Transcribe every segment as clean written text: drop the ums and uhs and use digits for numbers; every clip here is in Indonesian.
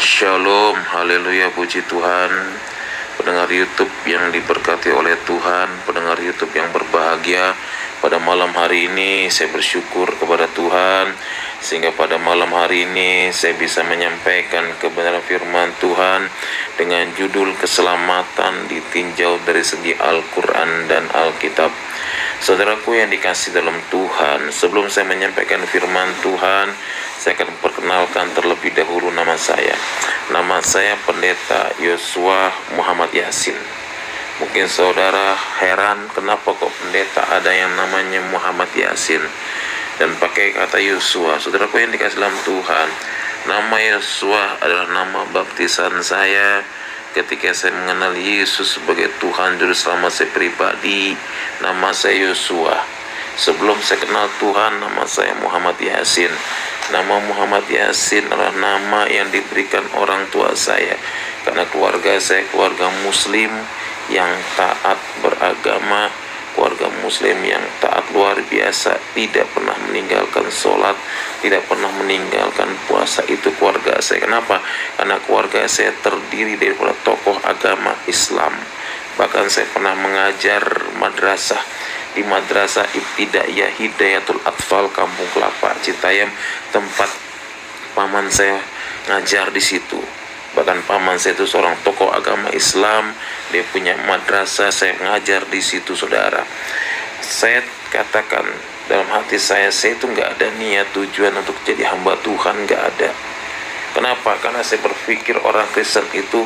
Shalom, haleluya, puji Tuhan. Pendengar YouTube yang diberkati oleh Tuhan, pendengar YouTube yang berbahagia, pada malam hari ini saya bersyukur kepada Tuhan sehingga pada malam hari ini saya bisa menyampaikan kebenaran firman Tuhan dengan judul keselamatan ditinjau dari segi Al-Quran dan Alkitab. Saudaraku yang dikasih dalam Tuhan, sebelum saya menyampaikan firman Tuhan, saya akan perkenalkan terlebih dahulu nama saya. Nama saya Pendeta Yosua Muhammad Yasin. Mungkin saudara heran kenapa kok pendeta ada yang namanya Muhammad Yasin dan pakai kata Yosua. Saudaraku yang dikasih dalam Tuhan, nama Yosua adalah nama baptisan saya ketika saya mengenal Yesus sebagai Tuhan Juru Selamat saya pribadi. Nama saya Yosua. Sebelum saya kenal Tuhan, nama saya Muhammad Yasin. Nama Muhammad Yasin adalah nama yang diberikan orang tua saya, karena keluarga saya keluarga Muslim yang taat beragama, keluarga Muslim yang taat luar biasa, tidak pernah meninggalkan sholat, tidak pernah meninggalkan puasa. Itu keluarga saya. Kenapa? Karena keluarga saya terdiri dari tokoh agama Islam. Bahkan saya pernah mengajar madrasah di Madrasah Ibtidaiyah Hidayatul Atfal Kampung Kelapa, Citayam, tempat paman saya ngajar di situ. Bahkan paman saya itu seorang tokoh agama Islam, dia punya madrasah, saya ngajar di situ, saudara. Saya katakan dalam hati saya itu nggak ada niat tujuan untuk jadi hamba Tuhan, nggak ada. Kenapa? Karena saya berpikir orang Kristen itu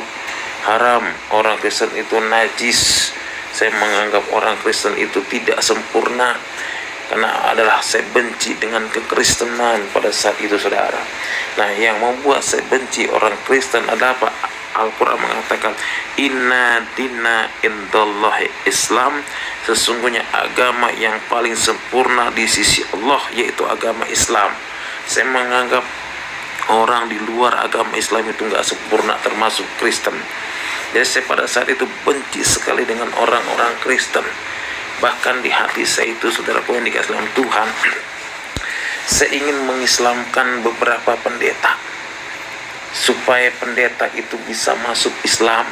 haram, orang Kristen itu najis. Saya menganggap orang Kristen itu tidak sempurna, karena adalah saya benci dengan kekristenan pada saat itu, saudara. Nah, yang membuat saya benci orang Kristen adalah apa? Al-Quran mengatakan, Inna dina indallahi Islam, sesungguhnya agama yang paling sempurna di sisi Allah yaitu agama Islam. Saya menganggap orang di luar agama Islam itu nggak sempurna, termasuk Kristen. Jadi saya pada saat itu benci sekali dengan orang-orang Kristen. Bahkan di hati saya itu, saudaraku yang dikasih dalam Tuhan, saya ingin mengislamkan beberapa pendeta, supaya pendeta itu bisa masuk Islam.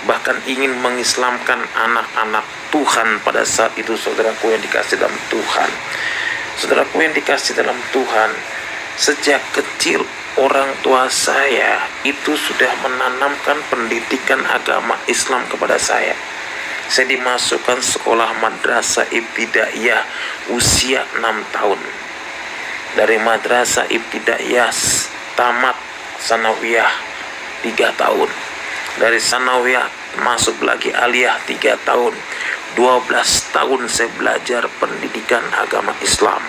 Bahkan ingin mengislamkan anak-anak Tuhan pada saat itu, saudaraku yang dikasih dalam Tuhan. Saudaraku yang dikasih dalam Tuhan, sejak kecil orang tua saya itu sudah menanamkan pendidikan agama Islam kepada saya. Saya dimasukkan sekolah Madrasah Ibtidaiyah usia 6 tahun. Dari Madrasah Ibtidaiyah tamat Sanawiyah 3 tahun. Dari Sanawiyah masuk lagi Aliyah 3 tahun. 12 tahun saya belajar pendidikan agama Islam.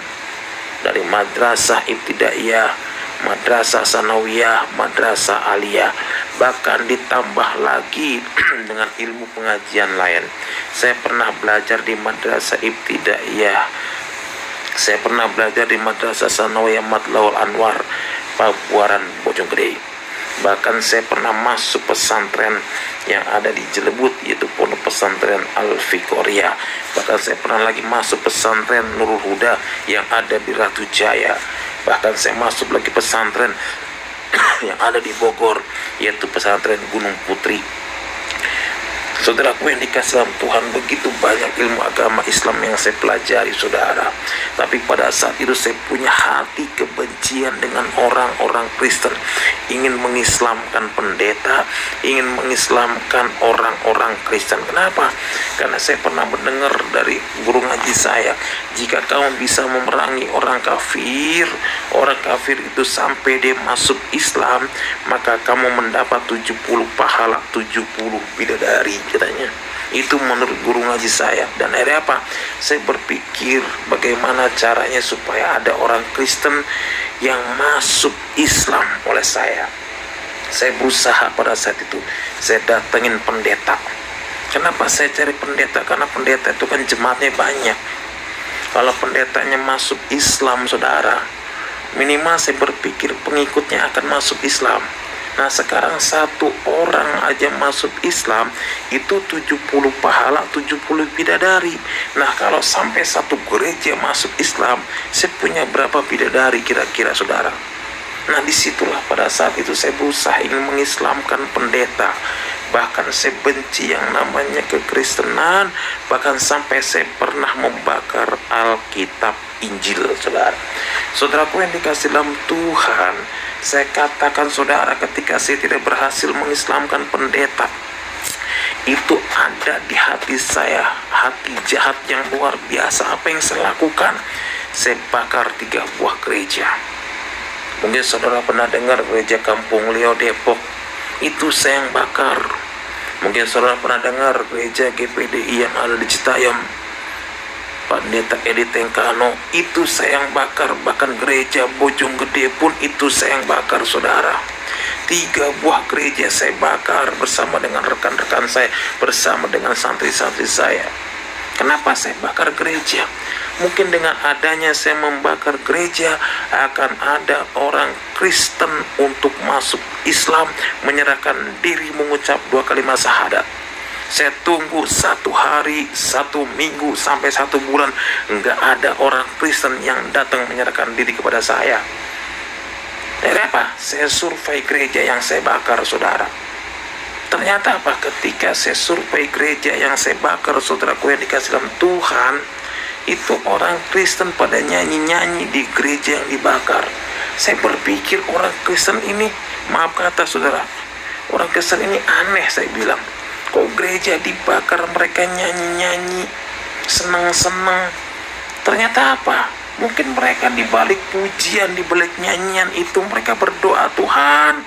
Dari Madrasah Ibtidaiyah, Madrasah Sanawiyah, Madrasah Aliyah, bahkan ditambah lagi dengan ilmu pengajian lain. Saya pernah belajar di Madrasah Ibtidaiyah, saya pernah belajar di Madrasah Sanawiyah Matlaul Anwar, Pabuaran, Bojonggede. Bahkan saya pernah masuk pesantren yang ada di Jelebut, yaitu Pondok Pesantren Al-Fiqoriyah. Bahkan saya pernah lagi masuk pesantren Nurul Huda yang ada di Ratu Jaya. Bahkan saya masuk lagi pesantren yang ada di Bogor, yaitu pesantren Gunung Putri. Saudaraku yang dikasih dalam Tuhan, begitu banyak ilmu agama Islam yang saya pelajari, saudara. Tapi pada saat itu saya punya hati kebencian dengan orang-orang Kristen. Ingin mengislamkan pendeta, ingin mengislamkan orang-orang Kristen. Kenapa? Karena saya pernah mendengar dari guru ngaji saya, jika kamu bisa memerangi orang kafir itu sampai dia masuk Islam, maka kamu mendapat 70 pahala 70 bidadari, katanya. Itu menurut guru ngaji saya. Dan akhirnya apa? Saya berpikir bagaimana caranya supaya ada orang Kristen yang masuk Islam oleh saya. Saya berusaha pada saat itu. Saya datengin pendeta. Kenapa saya cari pendeta? Karena pendeta itu kan jemaatnya banyak. Kalau pendetanya masuk Islam, saudara, minimal saya berpikir pengikutnya akan masuk Islam. Nah, sekarang satu orang aja masuk Islam itu 70 pahala 70 bidadari. Nah, kalau sampai satu gereja masuk Islam, saya punya berapa bidadari kira-kira, saudara? Nah, disitulah pada saat itu saya berusaha ingin mengislamkan pendeta. Bahkan saya benci yang namanya kekristenan. Bahkan sampai saya pernah membakar Alkitab Injil, saudara. Saudaraku yang dikasih dalam Tuhan, saya katakan saudara, ketika saya tidak berhasil mengislamkan pendeta, itu ada di hati saya hati jahat yang luar biasa. Apa yang saya lakukan? Saya bakar 3 buah gereja. Mungkin saudara pernah dengar gereja Kampung Leo Depok, itu saya yang bakar. Mungkin saudara pernah dengar gereja GPDI yang ada di Citayam, Pendeta Edi Tengkano, itu saya yang bakar. Bahkan gereja Bojonggede pun itu saya yang bakar, saudara. 3 buah gereja saya bakar bersama dengan rekan-rekan saya, bersama dengan santri-santri saya. Kenapa saya bakar gereja? Mungkin dengan adanya saya membakar gereja, akan ada orang Kristen untuk masuk Islam, menyerahkan diri, mengucap 2 kalimat syahadat. Saya tunggu 1 hari, 1 minggu, sampai 1 bulan, enggak ada orang Kristen yang datang menyerahkan diri kepada saya. Dari apa? Saya survei gereja yang saya bakar, saudara. Ternyata apa? Ketika saya survei gereja yang saya bakar, saudaraku yang dikasih dalam Tuhan, itu orang Kristen pada nyanyi-nyanyi di gereja yang dibakar. Saya berpikir orang Kristen ini, maaf kata saudara, orang Kristen ini aneh, saya bilang. Kok gereja dibakar, mereka nyanyi-nyanyi, senang-senang. Ternyata apa? Mungkin mereka di balik pujian, di balik nyanyian itu mereka berdoa, Tuhan,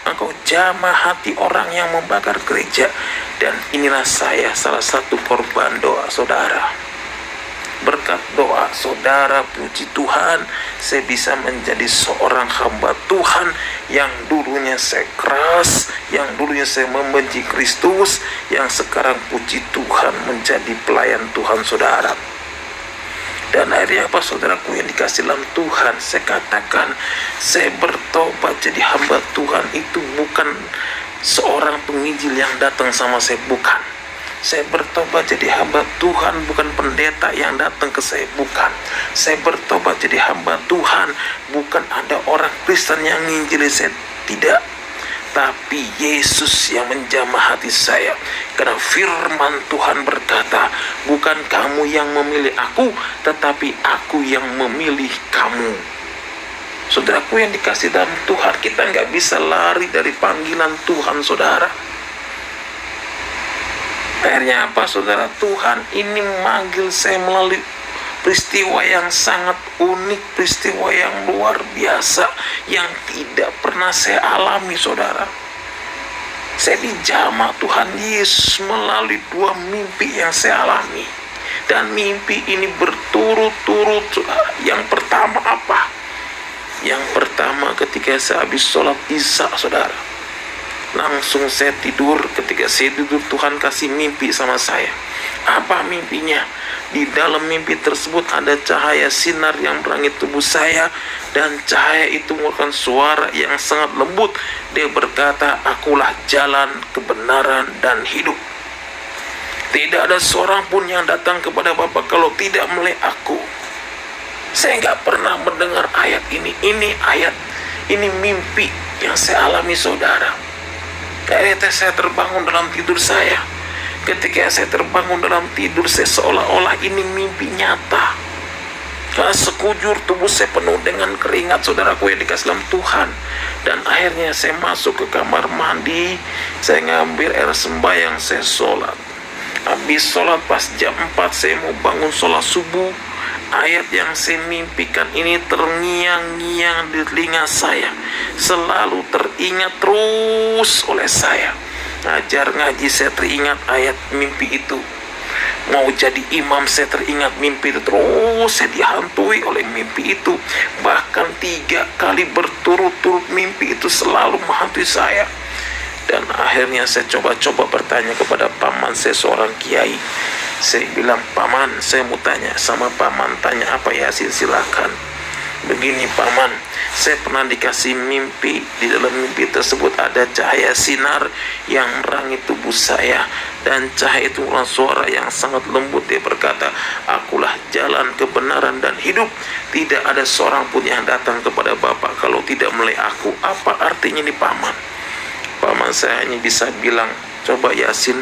Engkau jamah hati orang yang membakar gereja. Dan inilah saya, salah satu korban doa saudara. Berkat doa saudara, puji Tuhan, saya bisa menjadi seorang hamba Tuhan yang dulunya saya keras, yang dulunya saya membenci Kristus, yang sekarang puji Tuhan menjadi pelayan Tuhan, saudara. Dan akhirnya apa, saudaraku yang dikasih dalam Tuhan, saya katakan, saya bertobat jadi hamba Tuhan. Itu bukan seorang penginjil yang datang sama saya, bukan. Saya bertobat jadi hamba Tuhan, bukan pendeta yang datang ke saya, bukan. Saya bertobat jadi hamba Tuhan, bukan ada orang Kristen yang nginjili saya, tidak. Tapi Yesus yang menjamah hati saya. Karena firman Tuhan berkata, bukan kamu yang memilih aku, tetapi aku yang memilih kamu. Saudaraku yang dikasih dalam Tuhan, kita nggak bisa lari dari panggilan Tuhan, saudara. Akhirnya apa, saudara? Tuhan ini manggil saya melalui peristiwa yang sangat unik, peristiwa yang luar biasa, yang tidak pernah saya alami, saudara. Saya dijamah Tuhan Yesus melalui 2 mimpi yang saya alami. Dan mimpi ini berturut-turut, saudara. Yang pertama apa? Yang pertama ketika saya habis sholat Isya, saudara. Langsung saya tidur. Ketika saya tidur, Tuhan kasih mimpi sama saya. Apa mimpinya? Di dalam mimpi tersebut ada cahaya sinar yang menerangi tubuh saya, dan cahaya itu mengeluarkan suara yang sangat lembut. Dia berkata, akulah jalan, kebenaran, dan hidup. Tidak ada seorang pun yang datang kepada Bapa kalau tidak melalui aku. Saya nggak pernah mendengar ayat ini. Ini mimpi yang saya alami, saudara. Akhirnya saya terbangun dalam tidur saya. Ketika saya terbangun dalam tidur, saya seolah-olah ini mimpi nyata. Karena sekujur tubuh saya penuh dengan keringat, saudaraku yang dikasih dalam Tuhan. Dan akhirnya saya masuk ke kamar mandi, saya ngambil air sembahyang, saya sholat. Habis sholat pas jam 4 saya mau bangun sholat subuh. Ayat yang saya mimpikan ini terngiang-ngiang di telinga saya, selalu teringat terus oleh saya. Ngajar ngaji saya teringat ayat mimpi itu. Mau jadi imam saya teringat mimpi itu. Terus saya dihantui oleh mimpi itu. Bahkan 3 kali berturut-turut mimpi itu selalu menghantui saya. Dan akhirnya saya coba-coba bertanya kepada paman saya, seorang kiai. Saya bilang, paman, saya mau tanya sama paman. Tanya apa, Yasin? Silakan. Begini paman, saya pernah dikasih mimpi. Di dalam mimpi tersebut ada cahaya sinar yang menerangi tubuh saya, dan cahaya itu merupakan suara yang sangat lembut. Dia berkata, akulah jalan kebenaran dan hidup, tidak ada seorang pun yang datang kepada Bapa kalau tidak melalui aku. Apa artinya ini paman? Paman saya hanya bisa bilang, coba Yasin,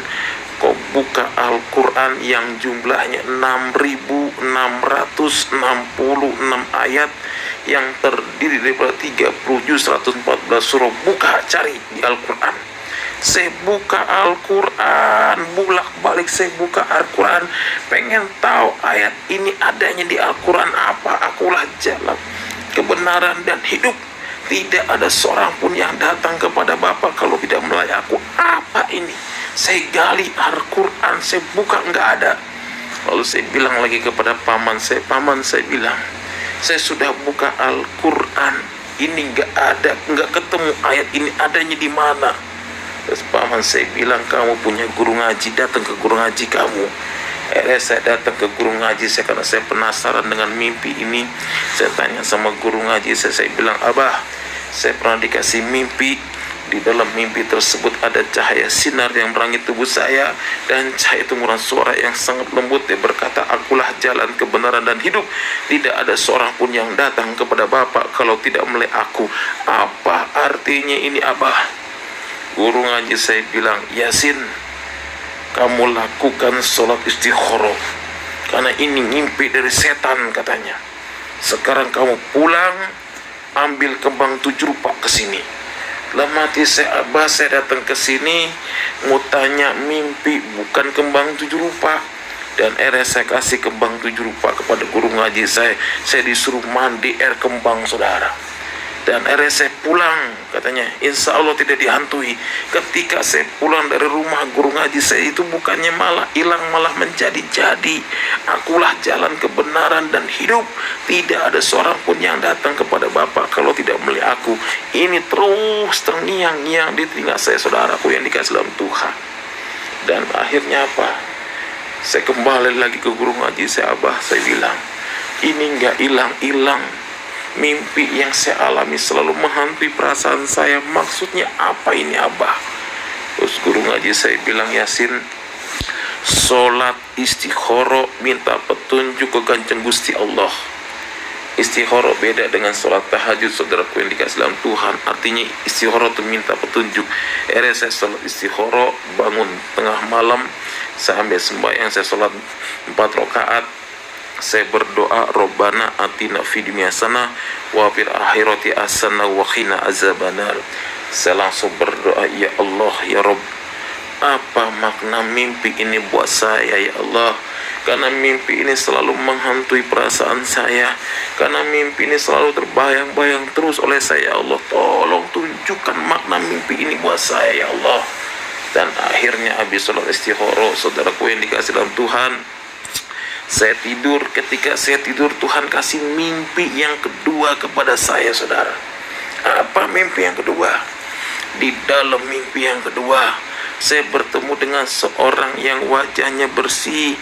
kau buka Al-Quran yang jumlahnya 6.666 ayat, yang terdiri daripada 30 juz 114 surah. Buka, cari di Al-Quran. Saya buka Al-Quran, bolak-balik saya buka Al-Quran, pengen tahu ayat ini adanya di Al-Quran apa. Akulah jalan kebenaran dan hidup, tidak ada seorang pun yang datang kepada Bapa kalau tidak melalui aku. Apa ini? Saya gali Al-Quran, saya buka, nggak ada. Lalu saya bilang lagi kepada paman saya bilang, saya sudah buka Al-Quran, ini nggak ada, nggak ketemu ayat ini adanya di mana. Terus paman saya bilang, kamu punya guru ngaji, datang ke guru ngaji kamu. Saya datang ke guru ngaji saya karena saya penasaran dengan mimpi ini. Saya tanya sama guru ngaji saya bilang, Abah, saya pernah dikasih mimpi. Di dalam mimpi tersebut ada cahaya sinar yang menerangi tubuh saya, dan cahaya itu merupakan suara yang sangat lembut. Dia berkata, akulah jalan kebenaran dan hidup, tidak ada seorang pun yang datang kepada Bapa kalau tidak melalui aku. Apa artinya ini Abah? Guru ngaji saya bilang, Yasin, kamu lakukan sholat istikharah, karena ini mimpi dari setan katanya. Sekarang kamu pulang, ambil kembang 7 rupa ke sini. Lama hati saya, Abah, saya datang ke sini mau tanya mimpi, bukan kembang 7 rupa. Dan saya kasih kembang 7 rupa kepada guru ngaji saya. Saya disuruh mandi air kembang, saudara. Dan saya pulang, katanya insya Allah tidak dihantui. Ketika saya pulang dari rumah guru ngaji saya itu, bukannya malah hilang, malah menjadi-jadi. Akulah jalan kebenaran dan hidup, tidak ada seorang pun yang datang kepada Bapa kalau tidak melalui aku. Ini terus terngiang-ngiang di telinga saya, saudaraku yang dikasih dalam Tuhan. Dan akhirnya apa? Saya kembali lagi ke guru ngaji saya, Abah, saya bilang, ini nggak hilang-hilang. Mimpi yang saya alami selalu menghantui perasaan saya. Maksudnya apa ini Abah? Terus guru ngaji saya bilang, Yasin, sholat istikharah minta petunjuk ke Kanjeng Gusti Allah. Istikharah beda dengan sholat tahajud, saudaraku yang dikasih dalam Tuhan. Artinya istikharah itu minta petunjuk. Saya sholat istikharah, bangun tengah malam, saya ambil sembahyang, saya sholat 4 rakaat. Saya berdoa, Robbana atina fid dunya hasanah wa fil akhirati hasanah wa qina azabannar. Saya langsung berdoa, ya Allah, ya Rob, apa makna mimpi ini buat saya ya Allah? Karena mimpi ini selalu menghantui perasaan saya, karena mimpi ini selalu terbayang-bayang terus oleh saya ya Allah. Tolong tunjukkan makna mimpi ini buat saya ya Allah. Dan akhirnya habis sholat istikharah, saudaraku yang dikasih dalam Tuhan, saya tidur. Ketika saya tidur, Tuhan kasih mimpi yang kedua kepada saya, saudara. Apa mimpi yang kedua? Di dalam mimpi yang kedua, saya bertemu dengan seorang yang wajahnya bersih,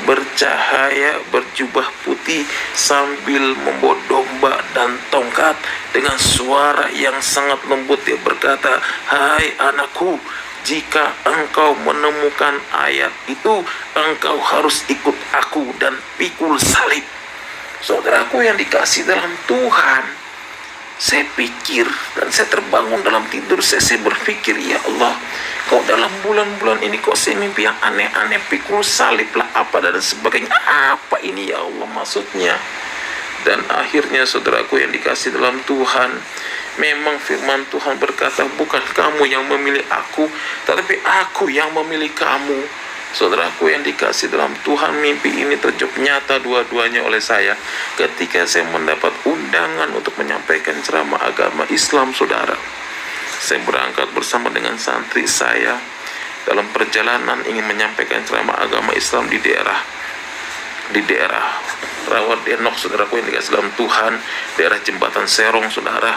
bercahaya, berjubah putih, sambil membawa domba dan tongkat. Dengan suara yang sangat lembut, dia berkata, hai anakku, jika engkau menemukan ayat itu, engkau harus ikut aku dan pikul salib. Saudaraku yang dikasih dalam Tuhan, saya pikir dan saya terbangun dalam tidur saya berpikir, ya Allah, kok dalam bulan-bulan ini kok saya mimpi yang aneh-aneh, pikul salib lah apa dan sebagainya. Apa ini ya Allah maksudnya? Dan akhirnya saudaraku yang dikasih dalam Tuhan, memang firman Tuhan berkata, bukan kamu yang memilih aku, tetapi aku yang memilih kamu. Saudaraku yang dikasih dalam Tuhan, mimpi ini terjawab nyata dua-duanya oleh saya ketika saya mendapat undangan untuk menyampaikan ceramah agama Islam, saudara. Saya berangkat bersama dengan santri saya dalam perjalanan ingin menyampaikan ceramah agama Islam di daerah Rawat Denok, saudaraku yang dikasih dalam Tuhan, daerah Jembatan Serong, saudara.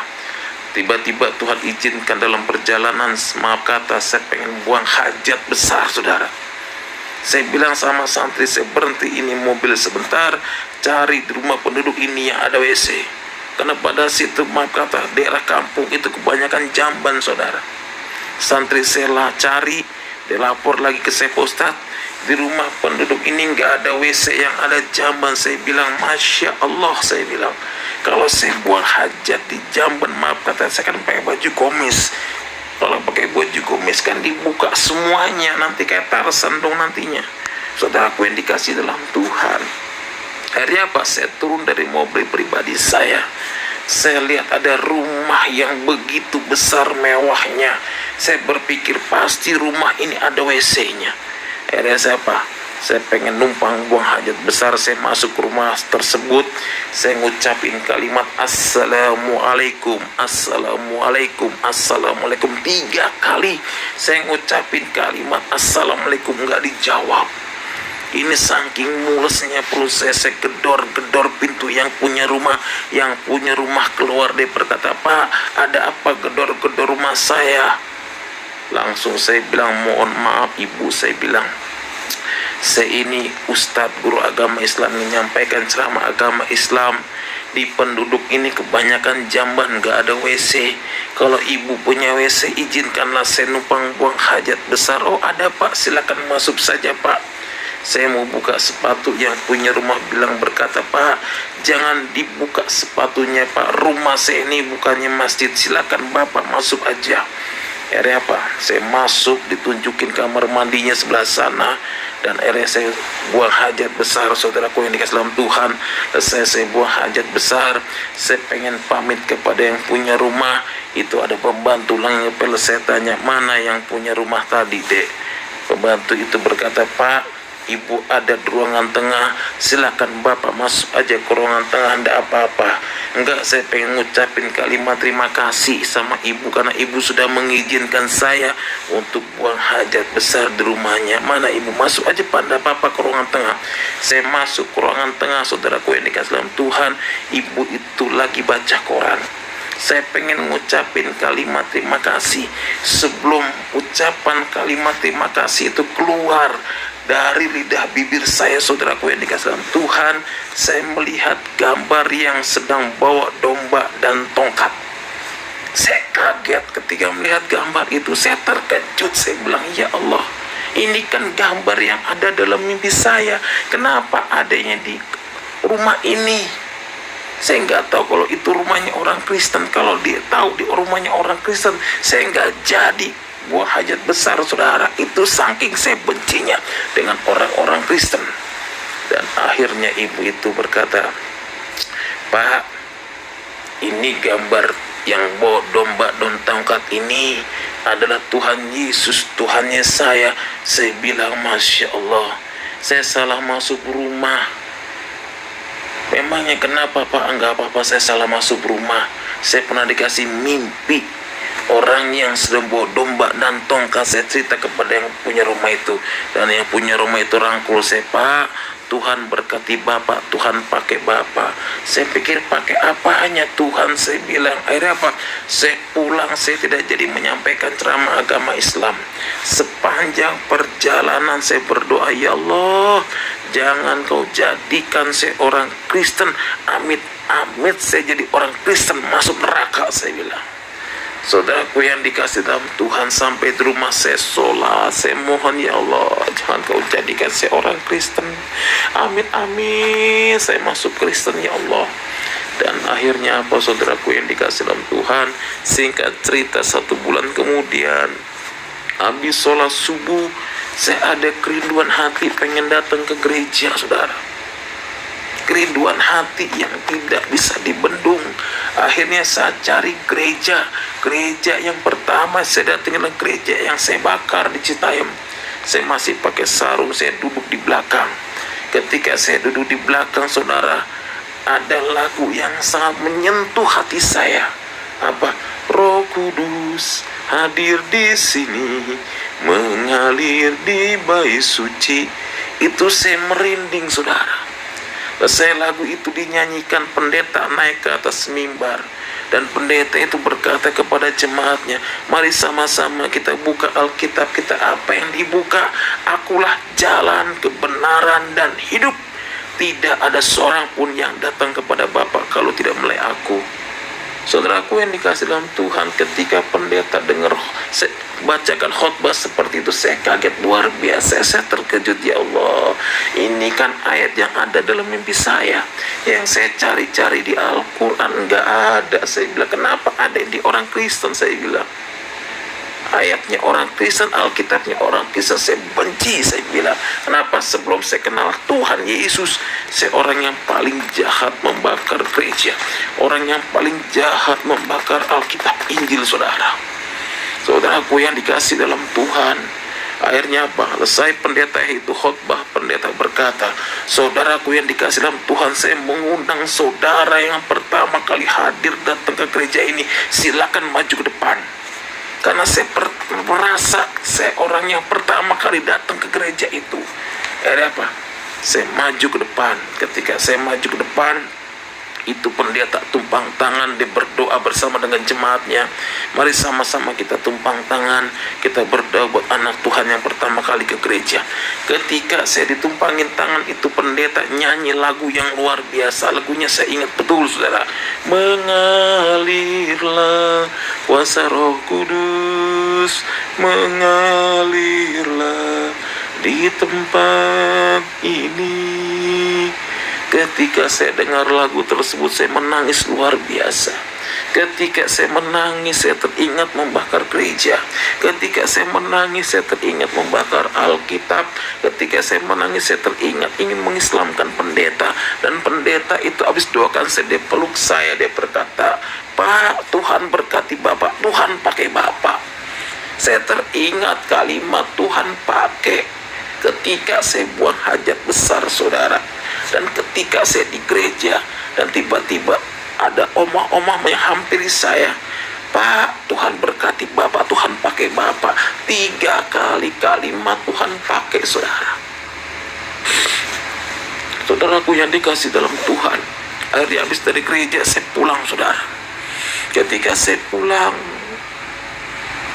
Tiba-tiba Tuhan izinkan dalam perjalanan, maaf kata, saya pengen buang hajat besar, saudara. Saya bilang sama santri, saya berhenti ini mobil sebentar, cari di rumah penduduk ini yang ada WC. Karena pada situ, maaf kata, daerah kampung itu kebanyakan jamban, saudara. Santri saya cari, dia lapor lagi ke saya, Ustaz, di rumah penduduk ini nggak ada WC yang ada jamban. Saya bilang, Masya Allah, saya bilang, kalau saya buang hajat di jamban, maaf kata, saya kan pakai baju komis. Kalau pakai baju komis kan dibuka semuanya, nanti kayak Tarsan dong nantinya. Saudara, aku yang dikasih dalam Tuhan. Akhirnya apa? Saya turun dari mobil pribadi saya. Saya lihat ada rumah yang begitu besar mewahnya. Saya berpikir pasti rumah ini ada WC-nya. Akhirnya saya apa? Saya pengen numpang buang hajat besar. Saya masuk ke rumah tersebut. Saya ngucapin kalimat Assalamualaikum, Assalamualaikum, Assalamualaikum 3 kali. Saya ngucapin kalimat Assalamualaikum, nggak dijawab. Ini saking mulesnya perlu saya gedor-gedor pintu yang punya rumah. Yang punya rumah keluar, dia berkata, Pak, ada apa gedor-gedor rumah saya? Langsung saya bilang, mohon maaf Ibu, saya bilang, saya ini Ustadz guru agama Islam menyampaikan ceramah agama Islam. Di penduduk ini kebanyakan jamban, gak ada WC. Kalau Ibu punya WC, izinkanlah saya numpang buang hajat besar. Oh ada Pak, silakan masuk saja Pak. Saya mau buka sepatu, yang punya rumah bilang, berkata, Pak, jangan dibuka sepatunya Pak, rumah saya ini bukannya masjid, silakan Bapak masuk aja. Akhirnya apa? Saya masuk, ditunjukin kamar mandinya sebelah sana, dan akhirnya saya buang hajat besar, saudaraku yang dikasih dalam Tuhan. Saya buang hajat besar, saya pengen pamit kepada yang punya rumah. Itu ada pembantu lang ngepel, saya tanya, mana yang punya rumah tadi, Dek? Pembantu itu berkata, Pak, Ibu ada di ruangan tengah, silakan Bapak masuk aja ke ruangan tengah, enggak apa-apa. Enggak, saya pengen ngucapin kalimat terima kasih sama Ibu karena Ibu sudah mengizinkan saya untuk buang hajat besar di rumahnya. Mana Ibu, masuk aja Pak, enggak apa-apa, ke ruangan tengah. Saya masuk ke ruangan tengah, saudaraku yang dikasih dalam Tuhan, Ibu itu lagi baca koran. Saya pengen ngucapin kalimat terima kasih. Sebelum ucapan kalimat terima kasih itu keluar dari lidah bibir saya, saudaraku yang dikasih dalam Tuhan, saya melihat gambar yang sedang bawa domba dan tongkat. Saya kaget ketika melihat gambar itu, saya terkejut, saya bilang, ya Allah, ini kan gambar yang ada dalam mimpi saya, kenapa adanya di rumah ini? Saya nggak tahu kalau itu rumahnya orang Kristen. Kalau dia tahu di rumahnya orang Kristen, saya nggak jadi buah hajat besar, saudara. Itu saking saya bencinya dengan orang-orang Kristen. Dan akhirnya ibu itu berkata, Pak, ini gambar yang bawa domba dan tongkat ini adalah Tuhan Yesus, Tuhannya saya. Saya bilang, Masya Allah, saya salah masuk rumah. Memangnya kenapa Pak? Enggak apa-apa, saya salah masuk rumah. Saya pernah dikasih mimpi orang yang sedang bawa domba dan tongkat. Saya cerita kepada yang punya rumah itu, dan yang punya rumah itu rangkul saya, Pak, Tuhan berkati Bapak, Tuhan pakai Bapak. Saya pikir pakai apa, hanya Tuhan, saya bilang. Akhirnya apa? Saya pulang, saya tidak jadi menyampaikan ceramah agama Islam. Sepanjang perjalanan saya berdoa, ya Allah, jangan kau jadikan saya orang Kristen. Amit, amit saya jadi orang Kristen masuk neraka, saya bilang. Saudaraku yang dikasih dalam Tuhan, sampai di rumah saya sholat, saya mohon, ya Allah, jangan kau jadikan saya orang Kristen. Amin, amin, saya masuk Kristen, ya Allah. Dan akhirnya apa, saudaraku yang dikasih dalam Tuhan, singkat cerita, 1 bulan kemudian, habis sholat subuh, saya ada kerinduan hati pengen datang ke gereja, saudara. Kerinduan hati yang tidak bisa dibendung. Akhirnya saya cari gereja. Gereja yang pertama saya datang adalah gereja yang saya bakar di Citayam. Saya masih pakai sarung, saya duduk di belakang. Ketika saya duduk di belakang, saudara, ada lagu yang sangat menyentuh hati saya. Apa? Roh Kudus hadir di sini, mengalir di bait suci. Itu saya merinding, saudara. Selesai lagu itu dinyanyikan, pendeta naik ke atas mimbar, dan pendeta itu berkata kepada jemaatnya, mari sama-sama kita buka Alkitab kita. Apa yang dibuka? Akulah jalan, kebenaran, dan hidup. Tidak ada seorang pun yang datang kepada Bapa kalau tidak melalui aku. Saudaraku yang dikasih dalam Tuhan, ketika pendeta dengar saya bacakan khotbah seperti itu, saya kaget luar biasa. Saya terkejut, ya Allah, ini kan ayat yang ada dalam mimpi saya, yang saya cari-cari di Al-Quran, nggak ada. Saya bilang, kenapa ada di orang Kristen? Saya bilang, ayatnya orang Kristen, Alkitabnya orang Kristen, saya benci. Saya bilang, kenapa sebelum saya kenal Tuhan Yesus, saya orang yang paling jahat membakar gereja, orang yang paling jahat membakar Alkitab Injil. Saudaraku yang dikasih dalam Tuhan, akhirnya apa? Selesai pendeta itu khotbah, pendeta berkata, saudaraku yang dikasih dalam Tuhan, saya mengundang saudara yang pertama kali hadir datang ke gereja ini, silakan maju ke depan. Karena saya merasa saya orang yang pertama kali datang ke gereja itu. Ada apa? Saya maju ke depan. Ketika saya maju ke depan, itu pendeta tumpang tangan, dia berdoa bersama dengan jemaatnya. Mari sama-sama kita tumpang tangan, kita berdoa buat anak Tuhan yang pertama kali ke gereja. Ketika saya ditumpangin tangan, itu pendeta nyanyi lagu yang luar biasa. Lagunya saya ingat betul, saudara. Mengalirlah kuasa Roh Kudus, mengalirlah di tempat ini. Ketika saya dengar lagu tersebut, saya menangis luar biasa. Ketika saya menangis, saya teringat membakar gereja. Ketika saya menangis, saya teringat membakar Alkitab. Ketika saya menangis, saya teringat ingin mengislamkan pendeta. Dan pendeta itu habis doakan saya, dia peluk saya, dia berkata, Pak, Tuhan berkati Bapak, Tuhan pakai Bapak. Saya teringat kalimat Tuhan pakai ketika saya buang hajat besar, saudara. Dan ketika saya di gereja, dan tiba-tiba ada omah-omah yang hampiri saya, Pak, Tuhan berkati Bapak, Tuhan pakai Bapak. 3 kali kalimat Tuhan pakai, saudara. Saudaraku yang dikasih dalam Tuhan, akhirnya habis dari gereja saya pulang, saudara. Ketika saya pulang,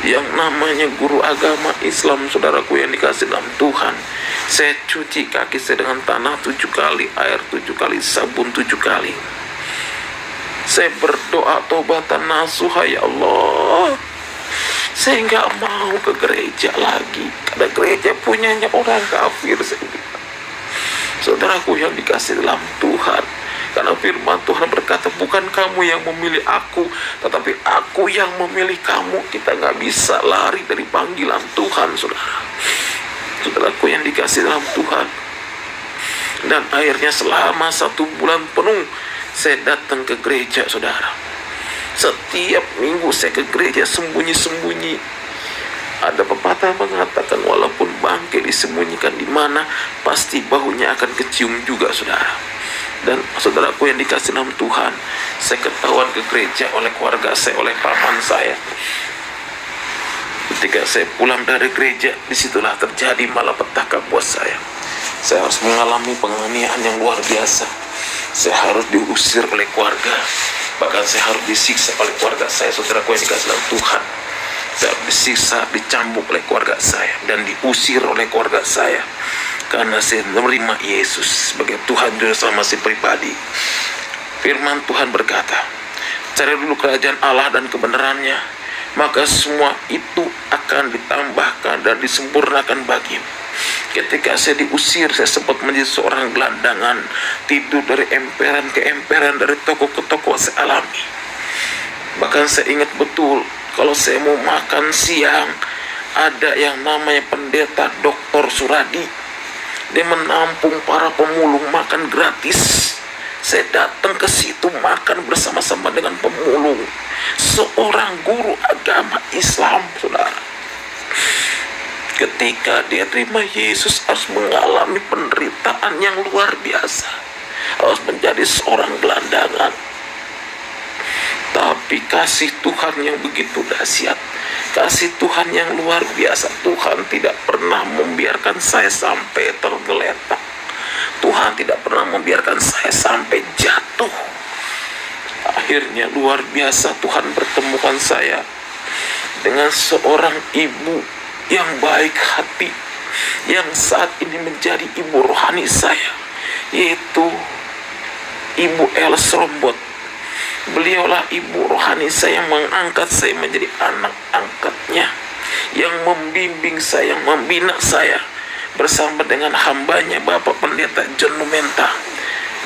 yang namanya guru agama Islam, saudaraku yang dikasih dalam Tuhan, saya cuci kaki saya dengan tanah 7 kali, air 7 kali, sabun 7 kali. Saya berdoa taubatan nasuha, ya Allah, saya nggak mau ke gereja lagi, karena gereja punyanya orang kafir. Saya bilang, saudaraku yang dikasih dalam Tuhan, karena firman Tuhan berkata, bukan kamu yang memilih aku, tetapi aku yang memilih kamu. Kita nggak bisa lari dari panggilan Tuhan, saudara. Saudaraku yang dikasih dalam Tuhan. Dan akhirnya selama 1 bulan penuh, saya datang ke gereja, saudara. Setiap minggu saya ke gereja sembunyi-sembunyi. Ada pepatah mengatakan, walaupun bangkai disembunyikan di mana, pasti bahunya akan kecium juga, saudara. Dan saudaraku yang dikasih dalam Tuhan, saya ketahuan ke gereja oleh keluarga saya, oleh paman saya. Ketika saya pulang dari gereja, disitulah terjadi malapetaka buat saya. Saya harus mengalami penganiayaan yang luar biasa. Saya harus diusir oleh keluarga, bahkan saya harus disiksa oleh keluarga saya. Saudaraku yang dikasih dalam Tuhan, saya disiksa, dicambuk oleh keluarga saya, dan diusir oleh keluarga saya, karena saya menerima Yesus sebagai Tuhan Juru Selamat saya pribadi. Firman Tuhan berkata, cari dulu kerajaan Allah dan kebenarannya, maka semua itu akan ditambahkan dan disempurnakan bagimu. Ketika saya diusir, saya sempat menjadi seorang gelandangan, tidur dari emperan ke emperan, dari toko ke toko saya alami. Bahkan saya ingat betul, kalau saya mau makan siang, ada yang namanya pendeta Dr. Suradi. Dia menampung para pemulung makan gratis. Saya datang ke situ makan bersama-sama dengan pemulung. Seorang guru agama Islam, saudara. Ketika dia terima Yesus, harus mengalami penderitaan yang luar biasa. Harus menjadi seorang gelandangan. Tapi kasih Tuhan yang begitu dahsyat, kasih Tuhan yang luar biasa, Tuhan tidak pernah membiarkan saya sampai tergeletak. Tuhan tidak pernah membiarkan saya sampai jatuh. Akhirnya luar biasa, Tuhan pertemukan saya dengan seorang ibu yang baik hati, yang saat ini menjadi ibu rohani saya, yaitu Ibu Els Rombot. Beliaulah ibu rohani saya yang mengangkat saya menjadi anak angkatnya, yang membimbing saya, yang membina saya bersama dengan hambanya Bapak Pendeta John Lumenta.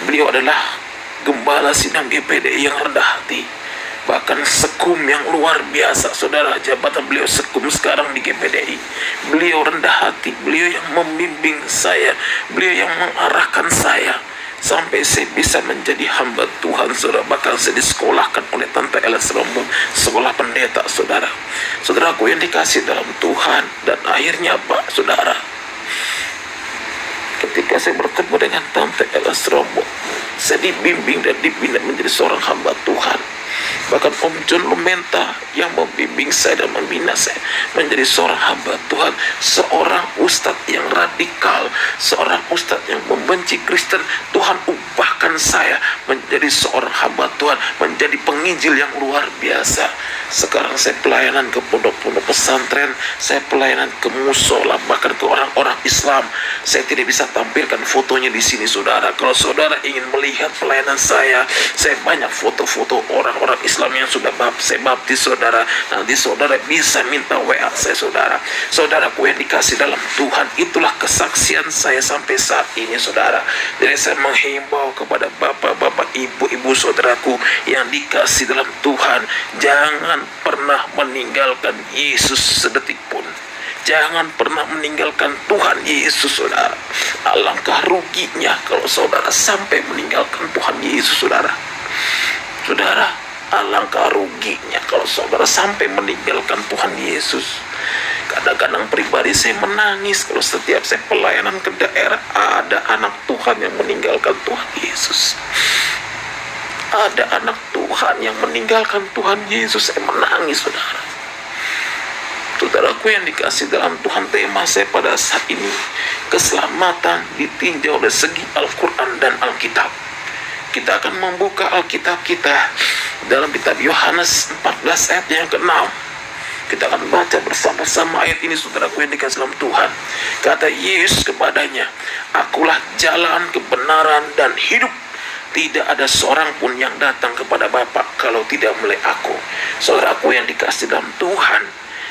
Beliau adalah gembala sidang GPDI yang rendah hati, bahkan sekum yang luar biasa, saudara. Jabatan beliau sekum sekarang di GPDI. Beliau rendah hati, beliau yang membimbing saya, beliau yang mengarahkan saya sampai saya bisa menjadi hamba Tuhan, saudara. Bahkan saya disekolahkan oleh Tante Elas Rombong, sekolah pendeta, saudara. Saudaraku yang dikasih dalam Tuhan. Dan akhirnya Pak, saudara, ketika saya bertemu dengan Tante Elas Rombong, saya dibimbing dan dibina menjadi seorang hamba Tuhan. Bahkan Om John Lumenta yang membimbing saya dan membina saya menjadi seorang hamba Tuhan, seorang ustadz yang radikal, seorang ustadz yang membenci Kristen. Tuhan ubahkan saya menjadi seorang hamba Tuhan, menjadi penginjil yang luar biasa. Sekarang saya pelayanan ke pondok-pondok pesantren, saya pelayanan ke musola, bahkan ke orang-orang Islam. Saya tidak bisa tampilkan fotonya di sini, saudara. Kalau saudara ingin melihat pelayanan saya banyak foto-foto orang-orang Islam yang sudah saya baptis, saudara. Nanti saudara bisa minta WA saya, saudara. Saudaraku yang dikasih dalam Tuhan, itulah kesaksian saya sampai saat ini, saudara. Jadi saya menghimbau kepada bapak-bapak, ibu-ibu, saudaraku yang dikasih dalam Tuhan, jangan pernah meninggalkan Yesus sedetik pun. Jangan pernah meninggalkan Tuhan Yesus, saudara. Alangkah ruginya kalau saudara sampai meninggalkan Tuhan Yesus, saudara. Saudara, alangkah ruginya kalau saudara sampai meninggalkan Tuhan Yesus. Kadang-kadang pribadi saya menangis kalau setiap saya pelayanan ke daerah ada anak Tuhan yang meninggalkan Tuhan Yesus. Ada anak Tuhan yang meninggalkan Tuhan Yesus. Saya menangis, saudara. Saudaraku yang dikasih dalam Tuhan, tema saya pada saat ini, keselamatan ditinjau dari segi Al-Quran dan Alkitab. Kita akan membuka Alkitab kita dalam kitab Yohanes 14 ayat yang ke-6. Kita akan baca bersama-sama ayat ini, saudaraku yang dikasih dalam Tuhan. Kata Yesus kepadanya, "Akulah jalan, kebenaran, dan hidup. Tidak ada seorang pun yang datang kepada Bapa kalau tidak melalui aku." Saudaraku yang dikasih dalam Tuhan,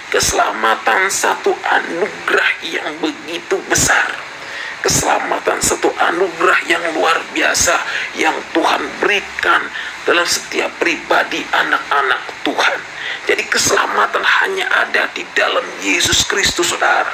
keselamatan satu anugerah yang begitu besar. Keselamatan satu anugerah yang luar biasa yang Tuhan berikan dalam setiap pribadi anak-anak Tuhan. Jadi keselamatan hanya ada di dalam Yesus Kristus, saudara.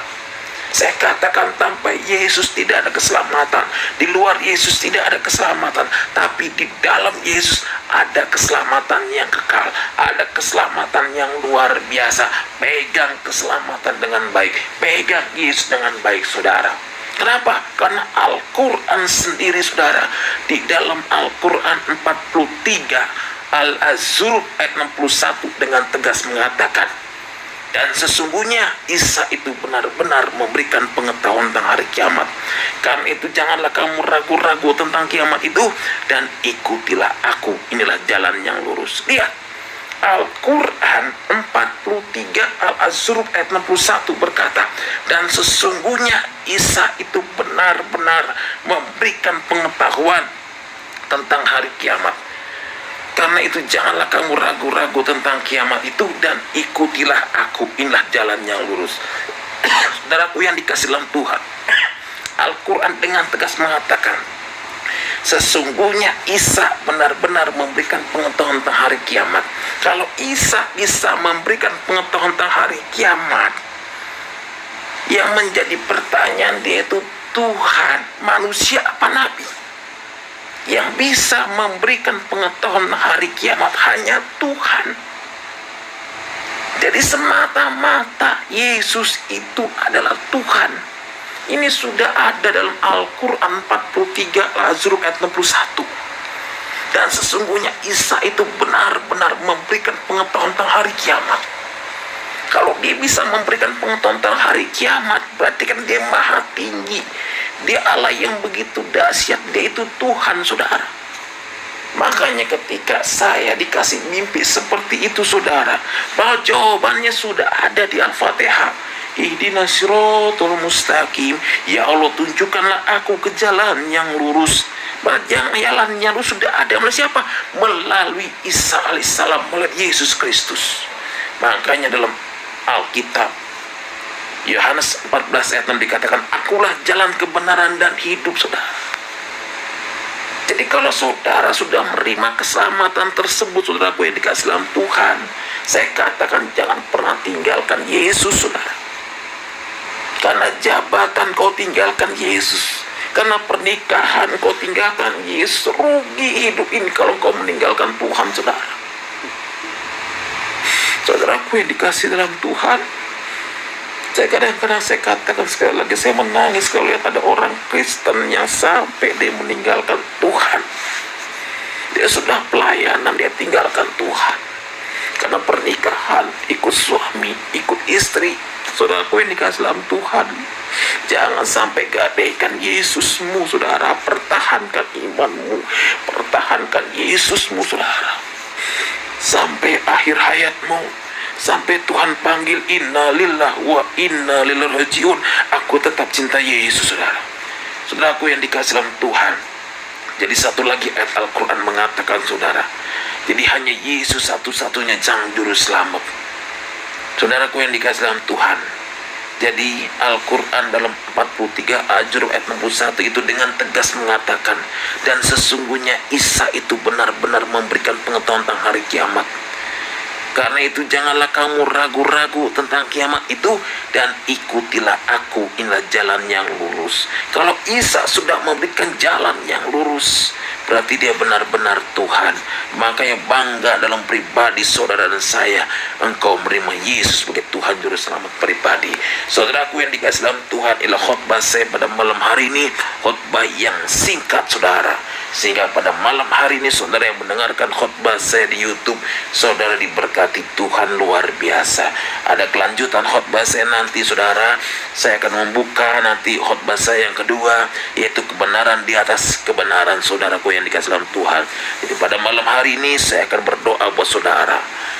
Saya katakan, tanpa Yesus tidak ada keselamatan. Di luar Yesus tidak ada keselamatan. Tapi di dalam Yesus ada keselamatan yang kekal. Ada keselamatan yang luar biasa. Pegang keselamatan dengan baik. Pegang Yesus dengan baik, saudara. Kenapa? Karena Al-Quran sendiri, saudara, di dalam Al-Quran 43 Al-Zukhruf ayat 61 dengan tegas mengatakan, "Dan sesungguhnya Isa itu benar-benar memberikan pengetahuan tentang hari kiamat. Karena itu janganlah kamu ragu-ragu tentang kiamat itu, dan ikutilah aku. Inilah jalan yang lurus." Lihat, Al-Quran 43 Al-Zukhruf ayat 61 berkata, "Dan sesungguhnya Isa itu benar-benar memberikan pengetahuan tentang hari kiamat. Karena itu janganlah kamu ragu-ragu tentang kiamat itu, dan ikutilah aku. Inilah jalan yang lurus." Saudaraku yang dikasih dalam Tuhan, Al-Quran dengan tegas mengatakan, sesungguhnya Isa benar-benar memberikan pengetahuan tentang hari kiamat. Kalau Isa bisa memberikan pengetahuan tentang hari kiamat, yang menjadi pertanyaan, dia itu Tuhan, manusia apa nabi? Yang bisa memberikan pengetahuan hari kiamat hanya Tuhan. Jadi semata-mata Yesus itu adalah Tuhan. Ini sudah ada dalam Al-Quran 43 Al-Zukhruf ayat 61. Dan sesungguhnya Isa itu benar-benar memberikan pengetahuan tentang hari kiamat. Kalau dia bisa memberikan pengetahuan tentang hari kiamat, berarti kan dia maha tinggi. Dia Allah yang begitu dahsyat. Dia itu Tuhan, saudara. Makanya ketika saya dikasih mimpi seperti itu, saudara, bahwa jawabannya sudah ada di Al-Fatihah. Ihdinas siratal mustaqim. Ya Allah, tunjukkanlah aku ke jalan yang lurus. Jalannya lu sudah ada melalui siapa? Melalui Isa alaihissalam, melalui Yesus Kristus. Makanya dalam Alkitab Yohanes 14 ayat 6 dikatakan, akulah jalan kebenaran dan hidup, saudara. Jadi kalau saudara sudah menerima keselamatan tersebut, saudaraku yang dikasih dalam Tuhan, saya katakan jangan pernah tinggalkan Yesus, saudara. Karena jabatan kau tinggalkan Yesus, karena pernikahan kau tinggalkan Yesus. Rugi hidup ini kalau kau meninggalkan Tuhan, saudara. Saudaraku yang dikasih dalam Tuhan, saya kadang-kadang saya katakan sekali lagi, saya menangis kalau lihat ada orang Kristen yang sampai dia meninggalkan Tuhan. Dia sudah pelayanan, dia tinggalkan Tuhan karena pernikahan, ikut suami, ikut istri. Saudaraku yang dikasih dalam Tuhan, jangan sampai gadaikan Yesusmu, saudara. Pertahankan imanmu, pertahankan Yesusmu, saudara, sampai akhir hayatmu, sampai Tuhan panggil inna lillahi wa inna ilaihi rajiun. Aku tetap cinta Yesus, saudara. Saudaraku yang dikasih dalam Tuhan, jadi satu lagi ayat Al-Quran mengatakan, saudara, jadi hanya Yesus satu-satunya sang juru selamat. Saudaraku yang dikasih dalam Tuhan, jadi Al-Quran dalam 43 ayat 61 itu dengan tegas mengatakan, dan sesungguhnya Isa itu benar-benar memberikan pengetahuan tentang hari kiamat. Karena itu janganlah kamu ragu-ragu tentang kiamat itu, dan ikutilah aku, inilah jalan yang lurus. Kalau Isa sudah memberikan jalan yang lurus, berarti dia benar-benar Tuhan. Makanya bangga dalam pribadi saudara dan saya, engkau menerima Yesus sebagai Tuhan Juru Selamat pribadi. Saudaraku yang dikasih dalam Tuhan, ialah khotbah saya pada malam hari ini, khotbah yang singkat, saudara. Sehingga pada malam hari ini saudara yang mendengarkan khotbah saya di YouTube, saudara diberkati Tuhan luar biasa. Ada kelanjutan khotbah saya nanti, saudara. Saya akan membuka nanti khotbah saya yang kedua, yaitu kebenaran di atas kebenaran, saudaraku yang dikasih dalam Tuhan. Jadi pada malam hari ini saya akan berdoa buat saudara.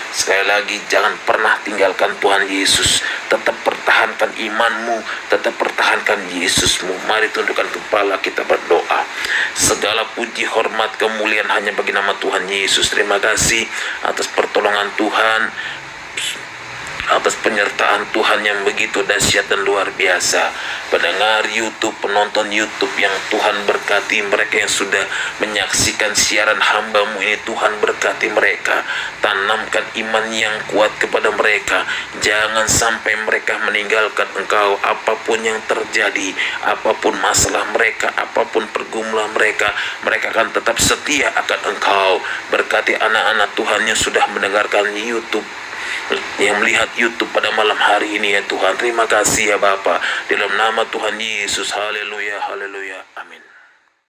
Sekali lagi, jangan pernah tinggalkan Tuhan Yesus. Tetap pertahankan imanmu, tetap pertahankan Yesusmu. Mari tundukkan kepala, kita berdoa. Segala puji, hormat, kemuliaan hanya bagi nama Tuhan Yesus. Terima kasih atas pertolongan Tuhan, atas penyertaan Tuhan yang begitu dahsyat dan luar biasa. Pendengar YouTube, penonton YouTube yang Tuhan berkati, mereka yang sudah menyaksikan siaran hamba-Mu ini, Tuhan berkati mereka. Tanamkan iman yang kuat kepada mereka. Jangan sampai mereka meninggalkan Engkau. Apapun yang terjadi, apapun masalah mereka, apapun pergumulan mereka, mereka akan tetap setia akan Engkau. Berkati anak-anak Tuhan yang sudah mendengarkan YouTube, yang melihat YouTube pada malam hari ini, ya Tuhan. Terima kasih ya Bapa, dalam nama Tuhan Yesus. Haleluya, haleluya, amin.